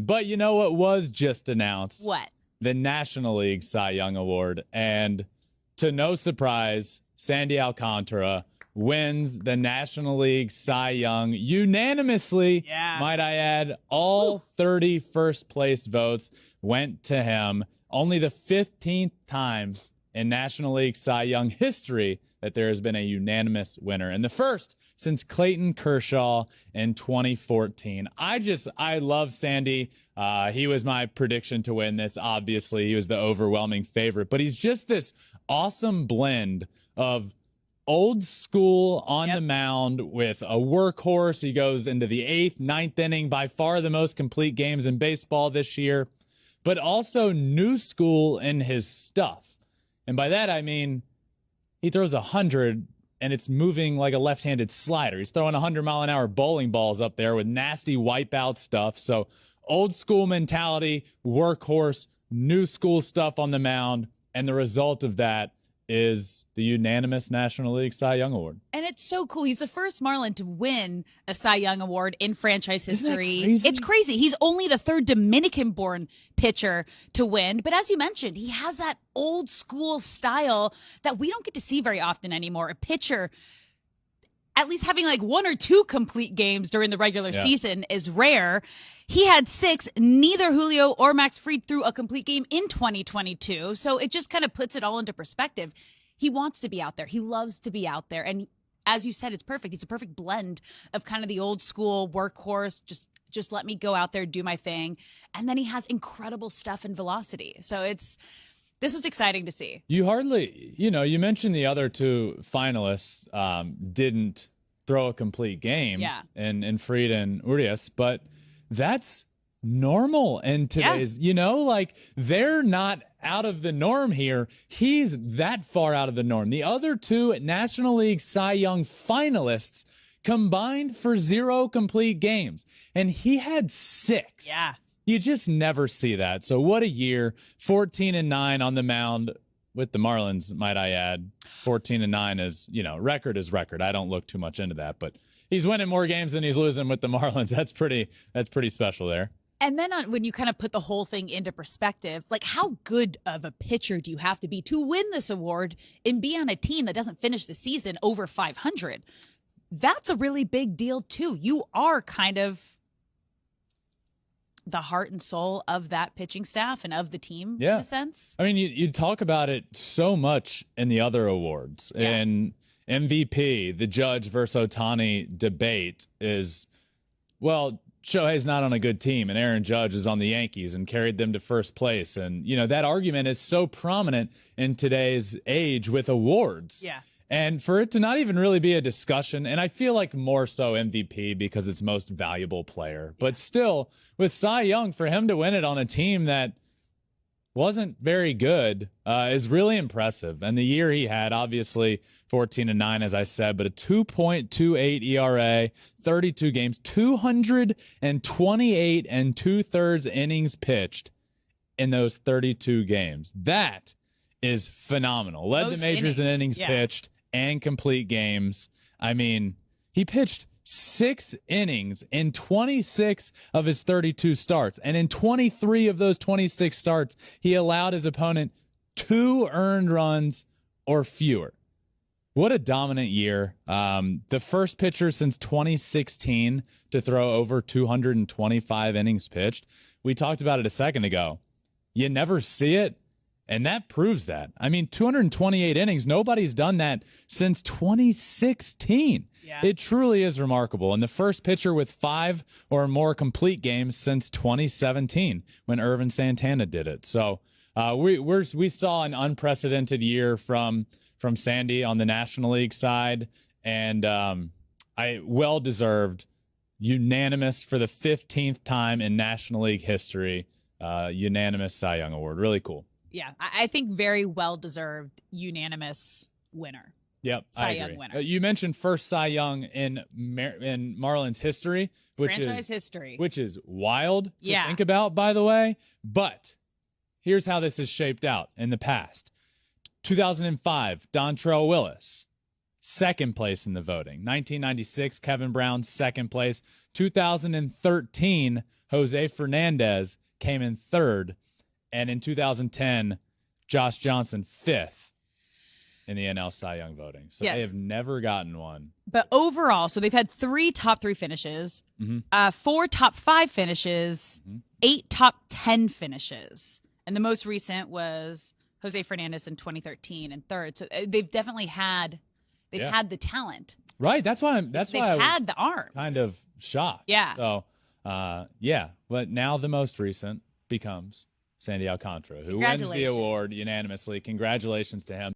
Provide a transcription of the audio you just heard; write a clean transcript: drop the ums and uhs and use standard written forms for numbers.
But you know what was just announced? What? The National League Cy Young Award. And to no surprise, Sandy Alcantara wins the National League Cy Young unanimously. Yeah. Might I add, all 30 first place votes went to him. Only the 15th time in National League Cy Young history that there has been a unanimous winner, and the first since Clayton Kershaw in 2014. I love Sandy. He was my prediction to win this. Obviously, he was the overwhelming favorite, but he's just this awesome blend of old school on the mound with a workhorse. He goes into the 8th, 9th inning, by far the most complete games in baseball this year, but also new school in his stuff. And by that, I mean, he throws 100 and it's moving like a left-handed slider. He's throwing 100-mile-an-hour bowling balls up there with nasty wipeout stuff. So old school mentality, workhorse, new school stuff on the mound. And the result of that is the unanimous National League Cy Young Award. And it's so cool. He's the first Marlin to win a Cy Young Award in franchise history. Isn't that crazy? It's crazy. He's only the third Dominican-born pitcher to win. But as you mentioned, he has that old school style that we don't get to see very often anymore. A pitcher at least having like 1 or 2 complete games during the regular season is rare. He had 6. Neither Julio or Max Fried threw a complete game in 2022. So it just kind of puts it all into perspective. He wants to be out there. He loves to be out there. And as you said, it's perfect. It's a perfect blend of kind of the old school workhorse, just let me go out there, do my thing. And then he has incredible stuff and velocity. So this was exciting to see. You hardly, you mentioned the other 2 finalists didn't throw a complete game in Fried and Urias, but that's normal in today's, they're not out of the norm here. He's that far out of the norm. The other 2 National League Cy Young finalists combined for 0 complete games, and he had 6. Yeah. You just never see that. So what a year. 14-9 on the mound with the Marlins, might I add. 14-9 is, record is record. I don't look too much into that, but he's winning more games than he's losing with the Marlins. That's pretty special there. And then when you kind of put the whole thing into perspective, like how good of a pitcher do you have to be to win this award and be on a team that doesn't finish the season over 500? That's a really big deal too. You are kind of the heart and soul of that pitching staff and of the team in a sense. I mean, you talk about it so much in the other awards. And MVP, the Judge versus Ohtani debate is, well, Shohei's not on a good team and Aaron Judge is on the Yankees and carried them to first place. And, that argument is so prominent in today's age with awards. Yeah. And for it to not even really be a discussion, and I feel like more so MVP because it's most valuable player, but still with Cy Young, for him to win it on a team that wasn't very good is really impressive. And the year he had, obviously 14-9, as I said, but a 2.28 ERA, 32 games, 228 and 2/3 innings pitched in those 32 games. That is phenomenal. Led the majors in innings pitched and complete games. I mean, he pitched 6 innings in 26 of his 32 starts. And in 23 of those 26 starts, he allowed his opponent 2 earned runs or fewer. What a dominant year. The first pitcher since 2016 to throw over 225 innings pitched. We talked about it a second ago. You never see it. And that proves that. I mean, 228 innings, nobody's done that since 2016. Yeah. It truly is remarkable. And the first pitcher with 5 or more complete games since 2017 when Irvin Santana did it. So we saw an unprecedented year from Sandy on the National League side. And well-deserved, unanimous for the 15th time in National League history, unanimous Cy Young Award. Really cool. Yeah, I think very well-deserved unanimous winner. Yep, Cy I agree. Young winner. You mentioned first Cy Young in Marlins history, franchise history, which is wild to think about, by the way. But here's how this is shaped out in the past. 2005, Dontrell Willis, second place in the voting. 1996, Kevin Brown, second place. 2013, Jose Fernandez came in third. And in 2010, Josh Johnson fifth in the NL Cy Young voting. So they have never gotten one. But overall, so they've had 3 top 3 finishes, 4 top 5 finishes, 8 top 10 finishes. And the most recent was Jose Fernandez in 2013 and third. So they've definitely had had the talent. Right. That's why I had the arms. Kind of shocked. Yeah. So but now the most recent becomes Sandy Alcantara, who wins the award unanimously. Congratulations to him.